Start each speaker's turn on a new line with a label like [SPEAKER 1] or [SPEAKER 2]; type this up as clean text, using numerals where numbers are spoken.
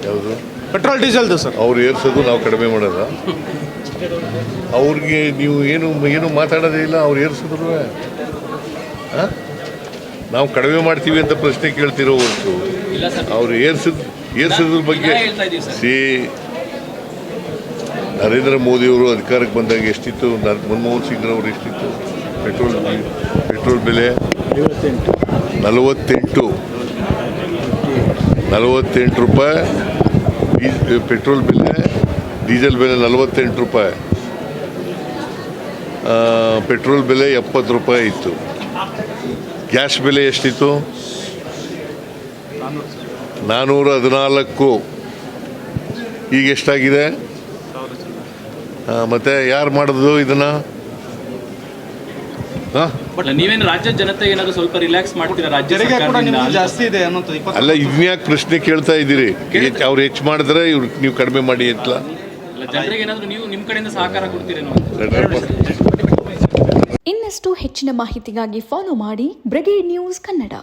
[SPEAKER 1] ಯಾವುದು
[SPEAKER 2] petrol ಡೀಸೆಲ್ದು sir.
[SPEAKER 1] ಅವ್ರು ಏರ್ಸೋದು ನಾವು ಕಡಿಮೆ ಮಾಡೋದ? ಅವ್ರಿಗೆ ನೀವು ಏನು ಮಾತಾಡೋದೇ ಇಲ್ಲ. ಅವ್ರು ಏರ್ಸಿದ್ರು ನಾವು ಕಡಿಮೆ ಮಾಡ್ತೀವಿ ಅಂತ ಪ್ರಶ್ನೆ ಕೇಳ್ತಿರೋ ಹೊರತು ಅವ್ರು ಏರ್ಸಿದ್ರ ಬಗ್ಗೆ ನರೇಂದ್ರ ಮೋದಿಯವರು ಅಧಿಕಾರಕ್ಕೆ ಬಂದಾಗ ಎಷ್ಟಿತ್ತು? ಮನಮೋಹನ್ ಸಿಂಗ್ರವರು ಎಷ್ಟಿತ್ತು ಪೆಟ್ರೋಲ್ ಬೆಲೆ? 48 ರೂಪಾಯಿ ಪೆಟ್ರೋಲ್ ಬೆಲೆ. ಡೀಸೆಲ್ ಬೆಲೆ 48 ರೂಪಾಯಿ, ಪೆಟ್ರೋಲ್ ಬೆಲೆ 70 ರೂಪಾಯಿ ಇತ್ತು. ಗ್ಯಾಸ್ ಬೆಲೆ ಎಷ್ಟಿತ್ತು? 414. ಈಗ ಎಷ್ಟಾಗಿದೆ? ಮತ್ತೆ ಯಾರು ಮಾಡೋದು ಇದನ್ನ?
[SPEAKER 3] ನೀವೇನು ರಾಜ್ಯದ ಜನತೆ ಏನಾದ್ರು ಸ್ವಲ್ಪ ರಿಲ್ಯಾಕ್ಸ್ ಮಾಡ್ತೀರಾ? ರಾಜ್ಯ
[SPEAKER 2] ಜಾಸ್ತಿ ಇದೆ ಅನ್ನೋದು
[SPEAKER 1] ಅಲ್ಲ, ಇನ್ಯಾಕೆ ಪ್ರಶ್ನೆ ಕೇಳ್ತಾ ಇದ್ದೀರಿ? ಅವ್ರು ಹೆಚ್ಚು ಮಾಡಿದ್ರೆ ನೀವು ಕಡಿಮೆ ಮಾಡಿ ಅಂತ
[SPEAKER 3] ಜನರಿಗೆ ಏನಾದ್ರು ನೀವು ನಿಮ್ಮ ಕಡೆಯಿಂದ ಸಹಕಾರ ಕೊಡ್ತೀರೇನೋ?
[SPEAKER 4] ಇನ್ನಷ್ಟು ಹೆಚ್ಚಿನ ಮಾಹಿತಿಗಾಗಿ ಫಾಲೋ ಮಾಡಿ ಬ್ರಿಗೇಡ್ ನ್ಯೂಸ್ ಕನ್ನಡ.